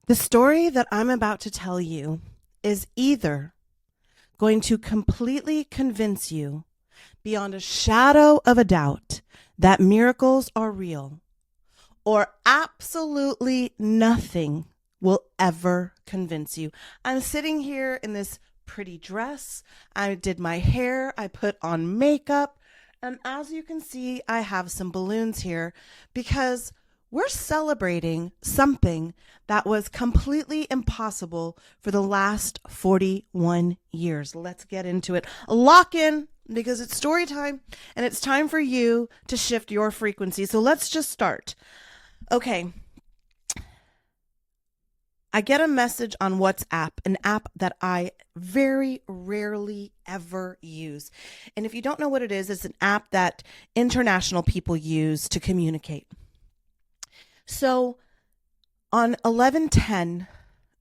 The story that I'm about to tell you is either going to completely convince you beyond a shadow of a doubt that miracles are real, or absolutely nothing will ever convince you. I'm sitting here in this pretty dress. I did my hair. I put on makeup. And as you can see, I have some balloons here because we're celebrating something that was completely impossible for the last 41 years. Let's get into it. Lock in because it's story time and it's time for you to shift your frequency. So let's just start. Okay. I get a message on WhatsApp, an app that I very rarely ever use. And if you don't know what it is, it's an app that international people use to communicate. So on 11/10,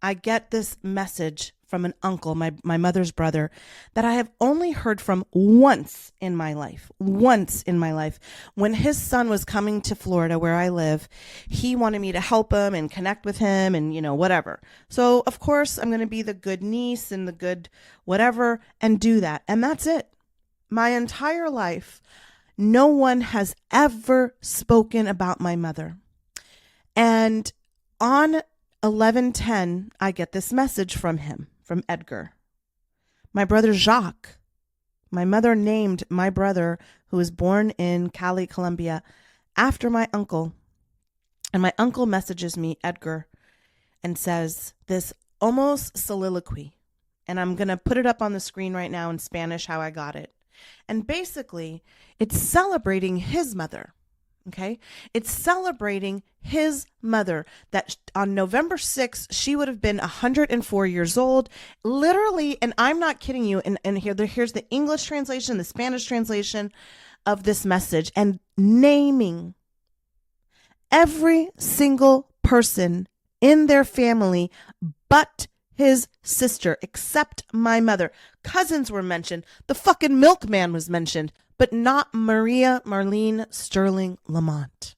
I get this message from an uncle, my mother's brother, that I have only heard from once in my life. When his son was coming to Florida, where I live, he wanted me to help him and connect with him and, whatever. So, of course, I'm going to be the good niece and the good whatever and do that. And that's it. My entire life, no one has ever spoken about my mother. And on 11/10, I get this message from him, from Edgar. My brother Jacques. My mother named my brother, who was born in Cali, Colombia, after my uncle. And my uncle messages me, Edgar, and says this almost soliloquy. And I'm going to put it up on the screen right now in Spanish, how I got it. And basically, it's celebrating his mother. Okay, it's celebrating his mother, that on November 6th, she would have been 104 years old, literally. And I'm not kidding you. And here's the English translation, the Spanish translation of this message, and naming every single person in their family but his sister, except my mother. Cousins were mentioned. The fucking milkman was mentioned, but not Maria Marlene Sterling Lamont.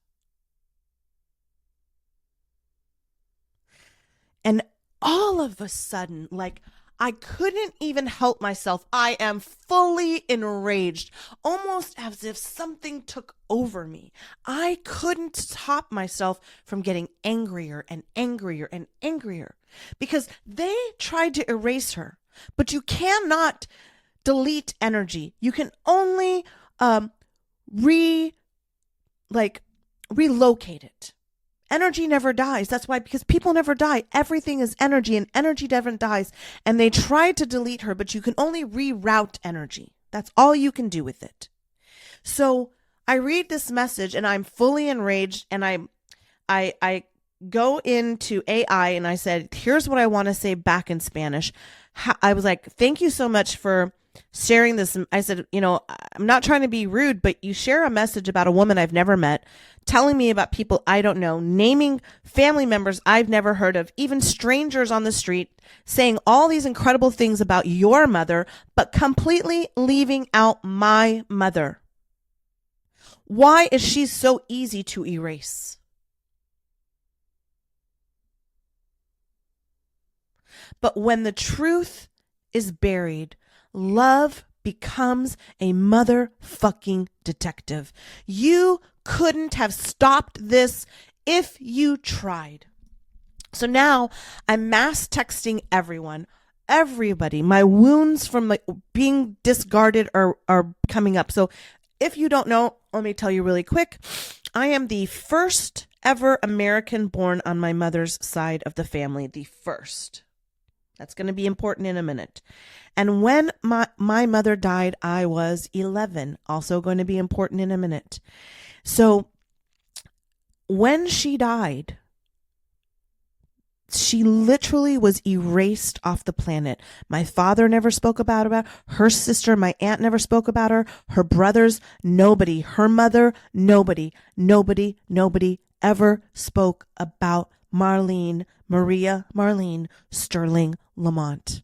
And all of a sudden, I couldn't even help myself. I am fully enraged, almost as if something took over me. I couldn't stop myself from getting angrier and angrier and angrier because they tried to erase her, but you cannot delete energy. You can only relocate it. Energy never dies. That's why, because people never die. Everything is energy, and energy never dies. And they tried to delete her, but you can only reroute energy. That's all you can do with it. So I read this message and I'm fully enraged, and I go into AI and I said, here's what I want to say back in Spanish. I was like, thank you so much for sharing this. I said, I'm not trying to be rude, but you share a message about a woman I've never met, telling me about people I don't know, naming family members I've never heard of, even strangers on the street, saying all these incredible things about your mother, but completely leaving out my mother. Why is she so easy to erase? But when the truth is buried, love becomes a motherfucking detective. You couldn't have stopped this if you tried. So now I'm mass texting everybody. My wounds from being discarded are coming up. So if you don't know, let me tell you really quick. I am the first ever American born on my mother's side of the family. The first. That's going to be important in a minute. And when my mother died, I was 11. Also going to be important in a minute. So when she died, she literally was erased off the planet. My father never spoke about her. Her sister, my aunt, never spoke about her. Her brothers, nobody. Her mother, nobody ever spoke about Maria Marlene Sterling Lamont.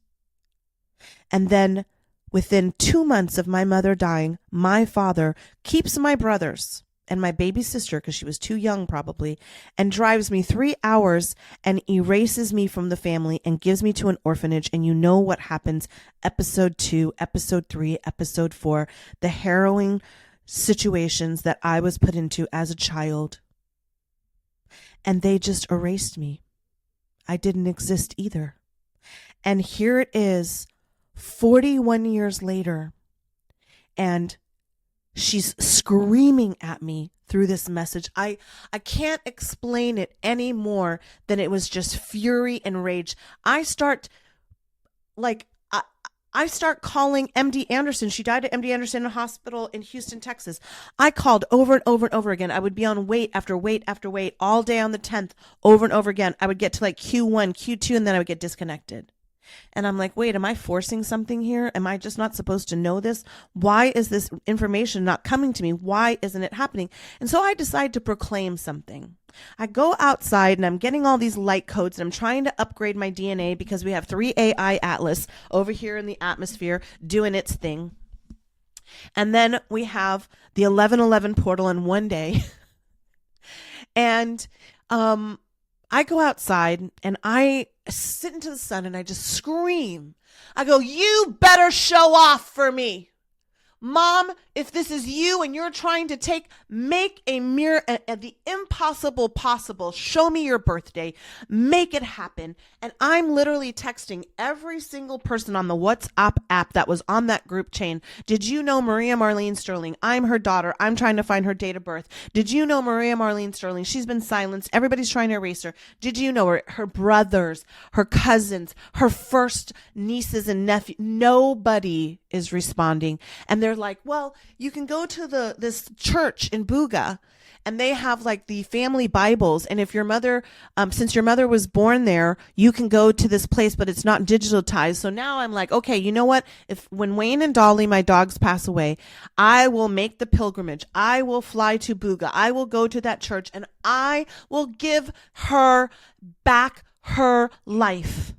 And then within 2 months of my mother dying, my father keeps my brothers and my baby sister, because she was too young probably, and drives me 3 hours and erases me from the family and gives me to an orphanage. And you know what happens? Episode 2, episode 3, episode 4, the harrowing situations that I was put into as a child. And they just erased me. I didn't exist either. And here it is, 41 years later, and she's screaming at me through this message. I can't explain it any more than it was just fury and rage. I start calling MD Anderson. She died at MD Anderson Hospital in Houston, Texas. I called over and over and over again. I would be on wait after wait after wait all day on the 10th, over and over again. I would get to like Q1, Q2, and then I would get disconnected. And I'm like, wait, am I forcing something here? Am I just not supposed to know this? Why is this information not coming to me? Why isn't it happening? And so I decide to proclaim something. I go outside and I'm getting all these light codes and I'm trying to upgrade my DNA because we have 3 AI Atlas over here in the atmosphere doing its thing. And then we have the 1111 portal in one day. And I go outside and I sit into the sun and I just scream. I go, you better show off for me. Mom, if this is you and you're trying to make a mirror, the impossible possible, show me your birthday, make it happen. And I'm literally texting every single person on the WhatsApp app that was on that group chain. Did you know Maria Marlene Sterling? I'm her daughter. I'm trying to find her date of birth. Did you know Maria Marlene Sterling? She's been silenced. Everybody's trying to erase her. Did you know her brothers, her cousins, her first nieces and nephews? Nobody is responding. And they're like, well, you can go to this church in Buga and they have like the family Bibles. And if your mother, since your mother was born there, you can go to this place, but it's not digitalized. So now I'm like, okay, you know what? When Wayne and Dolly, my dogs, pass away, I will make the pilgrimage. I will fly to Buga. I will go to that church and I will give her back her life.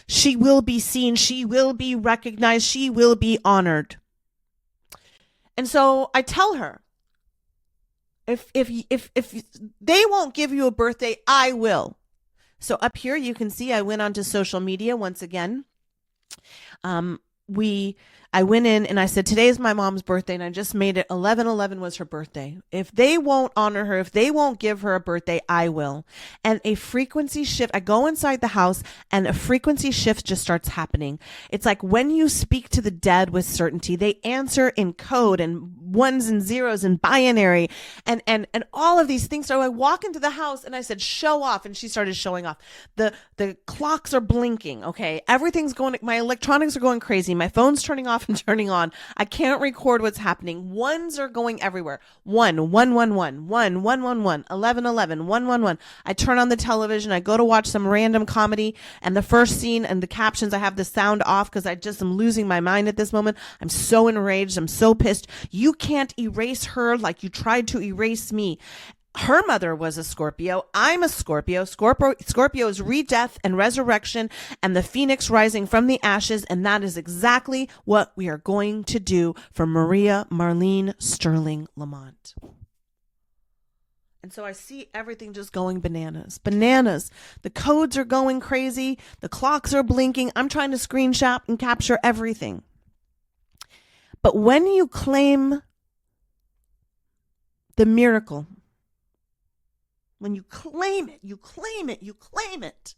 She will be seen. She will be recognized. She will be honored. And so I tell her, if they won't give you a birthday, I will. So up here, you can see I went onto social media once again. I went in and I said, today is my mom's birthday, and I just made it 11/11 was her birthday. If they won't honor her, if they won't give her a birthday, I will. And a frequency shift, I go inside the house and a frequency shift just starts happening. It's like when you speak to the dead with certainty, they answer in code and ones and zeros and binary and all of these things. So I walk into the house and I said, show off. And she started showing off. The clocks are blinking. Okay. Everything's going, my electronics are going crazy. My phone's turning off and turning on. I can't record what's happening. Ones are going everywhere. 1, 1, 1, 1, 1, 1, 1, 1, 11, 11, 1, 1, 1. I turn on the television. I go to watch some random comedy, and the first scene and the captions, I have the sound off because I just am losing my mind at this moment. I'm so enraged. I'm so pissed. You can't erase her like you tried to erase me. Her mother was a Scorpio. I'm a Scorpio. Scorpio is re-death and resurrection and the phoenix rising from the ashes. And that is exactly what we are going to do for Maria Marlene Sterling Lamont. And so I see everything just going bananas. Bananas. The codes are going crazy. The clocks are blinking. I'm trying to screenshot and capture everything. But when you claim the miracle, when you claim it, you claim it, you claim it,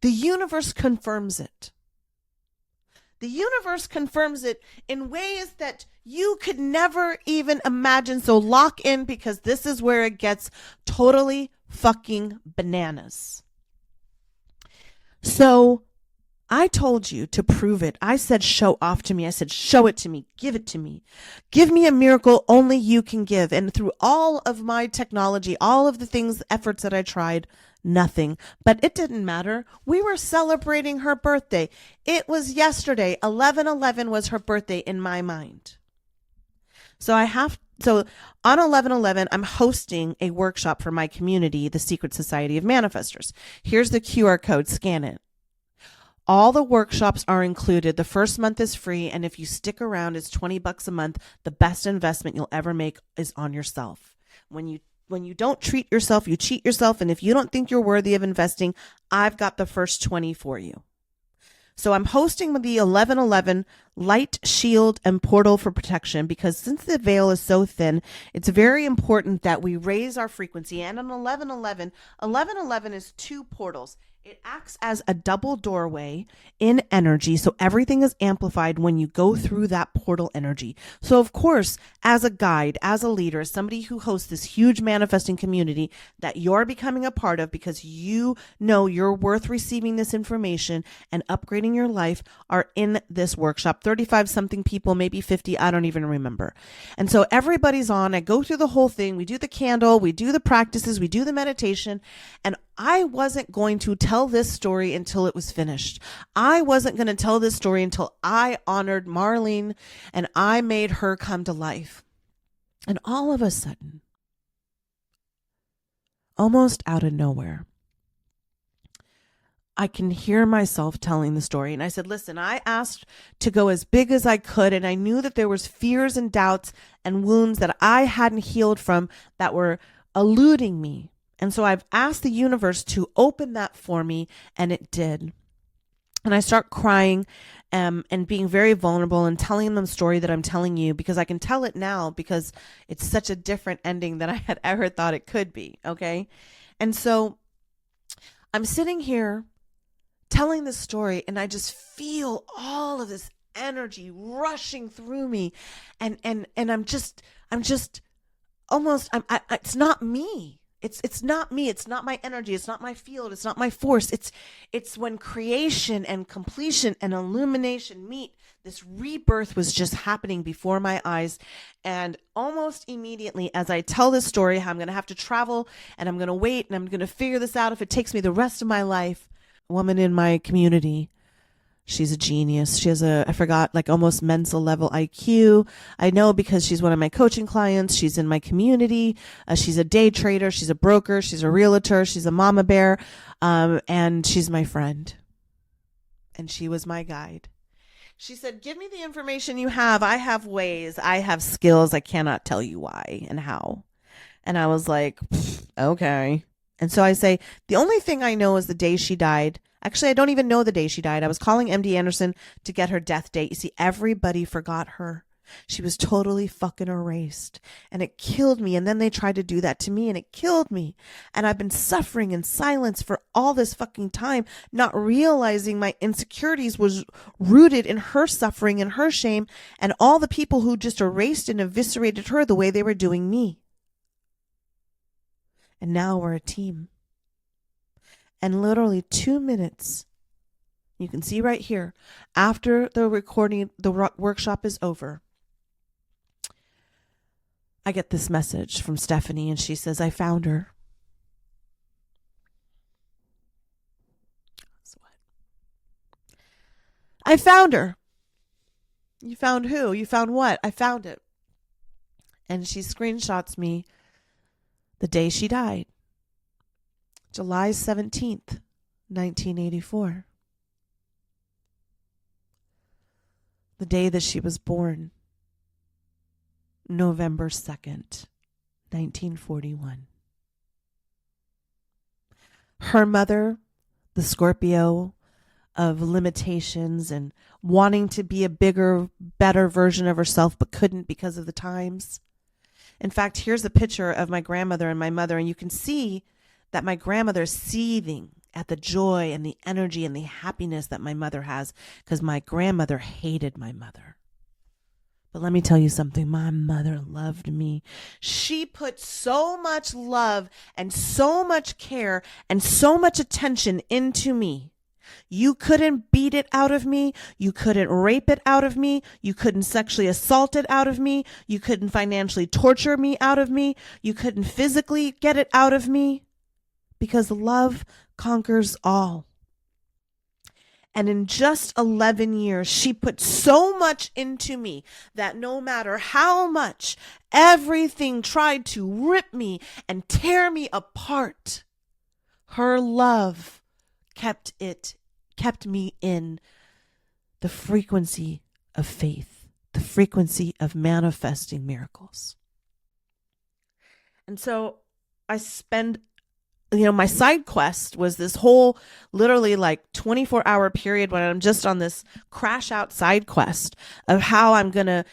the universe confirms it. The universe confirms it in ways that you could never even imagine. So lock in, because this is where it gets totally fucking bananas. So I told you to prove it. I said, show off to me. I said, show it to me. Give it to me. Give me a miracle only you can give. And through all of my technology, all of the things, efforts that I tried, nothing. But it didn't matter. We were celebrating her birthday. It was yesterday. 11/11 was her birthday in my mind. So on 11/11, I'm hosting a workshop for my community, the Secret Society of Manifestors. Here's the QR code. Scan it. All the workshops are included. The first month is free. And if you stick around, it's $20 a month. The best investment you'll ever make is on yourself. When you don't treat yourself, you cheat yourself. And if you don't think you're worthy of investing, I've got the first 20 for you. So I'm hosting the 1111 light shield and portal for protection, because since the veil is so thin, it's very important that we raise our frequency. And on 1111 is 2 portals. It acts as a double doorway in energy. So everything is amplified when you go through that portal energy. So of course, as a guide, as a leader, as somebody who hosts this huge manifesting community that you're becoming a part of because you know you're worth receiving this information and upgrading your life, are in this workshop. 35 something people, maybe 50, I don't even remember. And so everybody's on. I go through the whole thing. We do the candle, we do the practices, we do the meditation, and I wasn't going to tell this story until it was finished. I wasn't going to tell this story until I honored Marlene and I made her come to life. And all of a sudden, almost out of nowhere, I can hear myself telling the story. And I said, listen, I asked to go as big as I could. And I knew that there was fears and doubts and wounds that I hadn't healed from that were eluding me. And so I've asked the universe to open that for me, and it did. And I start crying and being very vulnerable and telling them the story that I'm telling you, because I can tell it now because it's such a different ending than I had ever thought it could be. Okay. And so I'm sitting here telling this story, and I just feel all of this energy rushing through me. And I'm just almost, it's not me. It's not me. It's not my energy. It's not my field. It's not my force. It's when creation and completion and illumination meet. This rebirth was just happening before my eyes. And almost immediately, as I tell this story, how I'm going to have to travel and I'm going to wait and I'm going to figure this out if it takes me the rest of my life. A woman in my community, she's a genius. She has I forgot, like almost Mensa level IQ. I know because she's one of my coaching clients. She's in my community. She's a day trader. She's a broker. She's a realtor. She's a mama bear. And she's my friend. And she was my guide. She said, give me the information you have. I have ways. I have skills. I cannot tell you why and how. And I was like, okay. And so I say, the only thing I know is the day she died. Actually, I don't even know the day she died. I was calling MD Anderson to get her death date. You see, everybody forgot her. She was totally fucking erased. And it killed me. And then they tried to do that to me, and it killed me. And I've been suffering in silence for all this fucking time, not realizing my insecurities was rooted in her suffering and her shame and all the people who just erased and eviscerated her the way they were doing me. And now we're a team. And literally 2 minutes, you can see right here, after the recording, the workshop is over, I get this message from Stephanie, and she says, I found her. I found her. You found who? You found what? I found it. And she screenshots me the day she died. July 17th, 1984. The day that she was born. November 2nd, 1941. Her mother, the Scorpio of limitations and wanting to be a bigger, better version of herself, but couldn't because of the times. In fact, here's a picture of my grandmother and my mother, and you can see that my grandmother is seething at the joy and the energy and the happiness that my mother has, because my grandmother hated my mother. But let me tell you something. My mother loved me. She put so much love and so much care and so much attention into me. You couldn't beat it out of me. You couldn't rape it out of me. You couldn't sexually assault it out of me. You couldn't financially torture me out of me. You couldn't physically get it out of me. Because love conquers all. And in just 11 years, she put so much into me that no matter how much everything tried to rip me and tear me apart, her love kept kept me in the frequency of faith, the frequency of manifesting miracles. And so I spend, my side quest was this whole literally like 24-hour period when I'm just on this crash out side quest of how I'm going to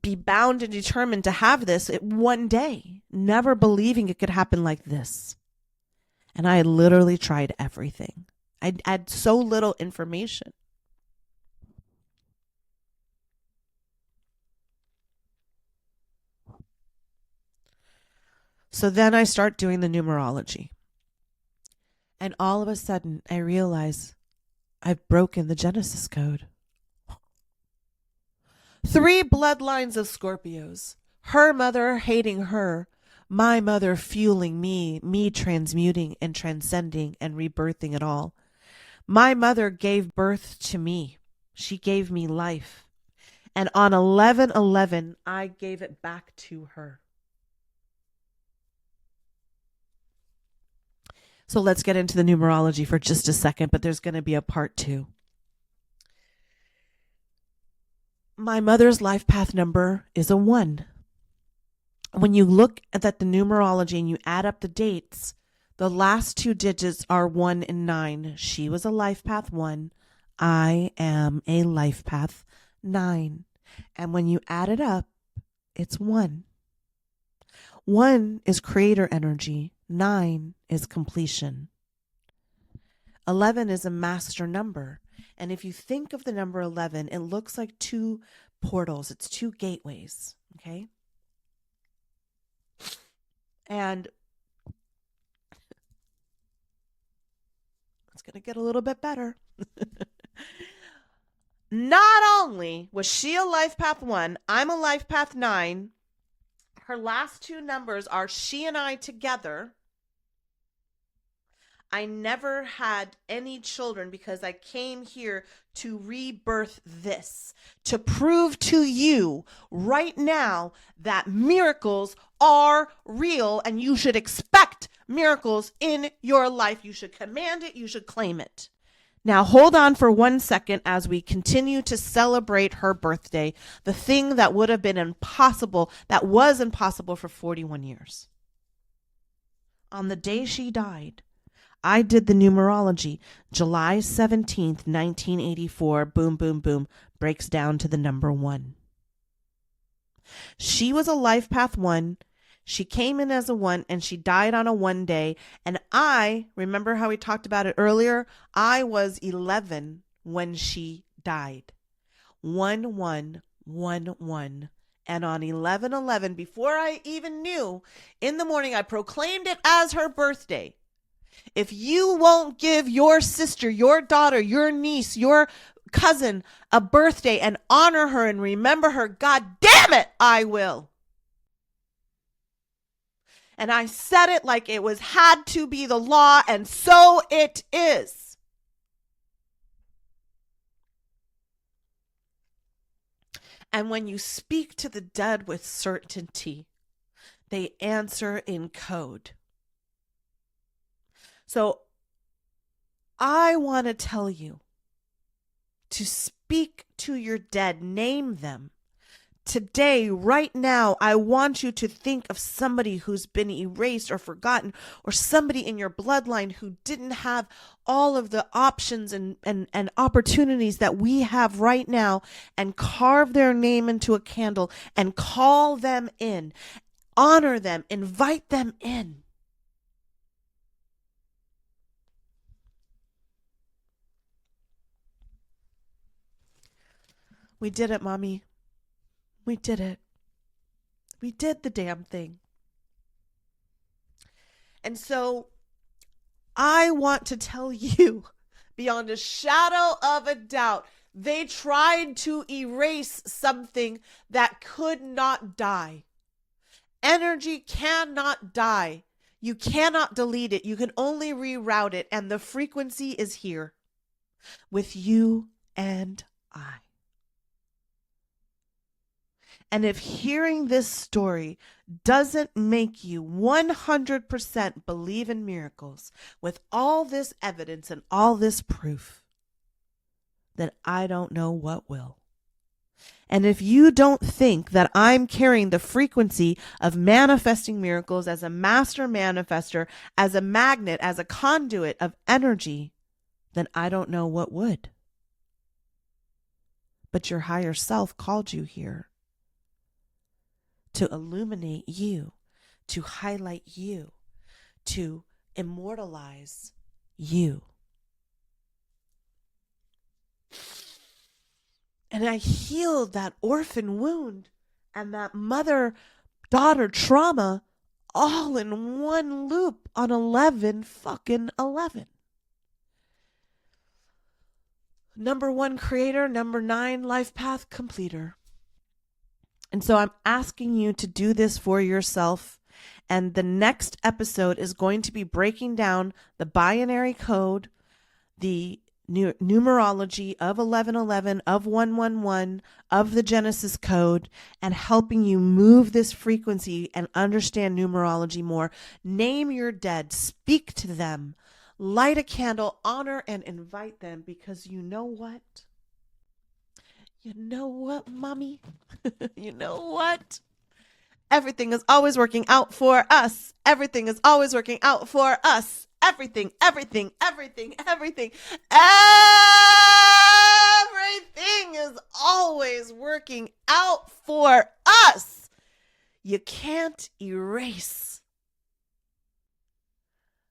be bound and determined to have this one day, never believing it could happen like this. And I literally tried everything. I had so little information. So then I start doing the numerology. And all of a sudden, I realize I've broken the Genesis code. 3 bloodlines of Scorpios. Her mother hating her. My mother fueling me transmuting and transcending and rebirthing it all. My mother gave birth to me. She gave me life. And on 11/11, I gave it back to her. So let's get into the numerology for just a second, but there's going to be a part 2. My mother's life path number is a 1. When you look at the numerology and you add up the dates, the last 2 digits are 1 and 9. She was a life path 1. I am a life path 9. And when you add it up, it's 1. 1 is creator energy. 9 is completion. 11 is a master number. And if you think of the number 11, it looks like 2 portals. It's 2 gateways. Okay. And it's going to get a little bit better. Not only was she a life path 1, I'm a life path 9. Her last 2 numbers are she and I together. I never had any children because I came here to rebirth this, to prove to you right now that miracles are real and you should expect miracles in your life. You should command it. You should claim it. Now, hold on for 1 second as we continue to celebrate her birthday, the thing that would have been impossible, that was impossible for 41 years. On the day she died, I did the numerology. July 17th, 1984, boom, boom, boom, breaks down to the number 1. She was a life path 1. She came in as a 1 and she died on a 1 day. And I, remember how we talked about it earlier? I was 11 when she died. 1111. And on 11/11, before I even knew, in the morning, I proclaimed it as her birthday. If you won't give your sister, your daughter, your niece, your cousin a birthday and honor her and remember her, God damn it, I will. And I said it like it had to be the law, and so it is. And when you speak to the dead with certainty, they answer in code. So I want to tell you to speak to your dead, name them. Today, right now, I want you to think of somebody who's been erased or forgotten, or somebody in your bloodline who didn't have all of the options and opportunities that we have right now, and carve their name into a candle and call them in, honor them, invite them in. We did it, Mommy. We did it. We did the damn thing. And so I want to tell you, beyond a shadow of a doubt, they tried to erase something that could not die. Energy cannot die. You cannot delete it. You can only reroute it. And the frequency is here with you and I. And if hearing this story doesn't make you 100% believe in miracles with all this evidence and all this proof, then I don't know what will. And if you don't think that I'm carrying the frequency of manifesting miracles as a master manifester, as a magnet, as a conduit of energy, then I don't know what would. But your higher self called you here to illuminate you, to highlight you, to immortalize you. And I healed that orphan wound and that mother-daughter trauma all in one loop on 11. Number 1 creator, number 9 life path completer. And so I'm asking you to do this for yourself. And the next episode is going to be breaking down the binary code, the numerology of 1111, of 111, of the Genesis code, and helping you move this frequency and understand numerology more. Name your dead, speak to them, light a candle, honor and invite them, because you know what? You know what, mommy? You know what? Everything is always working out for us. Everything is always working out for us. Everything is always working out for us. You can't erase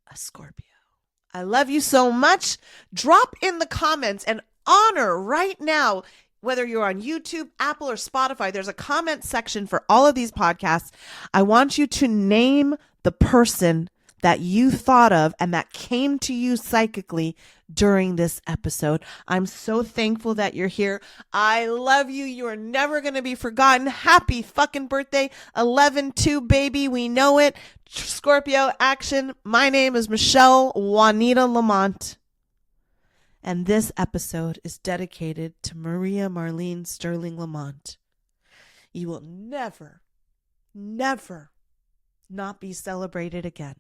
a Scorpio. I love you so much. Drop in the comments and honor right now, whether you're on YouTube, Apple, or Spotify, there's a comment section for all of these podcasts. I want you to name the person that you thought of and that came to you psychically during this episode. I'm so thankful that you're here. I love you. You are never going to be forgotten. Happy fucking birthday, 11/2, baby. We know it. Scorpio action. My name is Michelle Juanita Lamont. And this episode is dedicated to Maria Marlene Sterling Lamont. You will never not be celebrated again.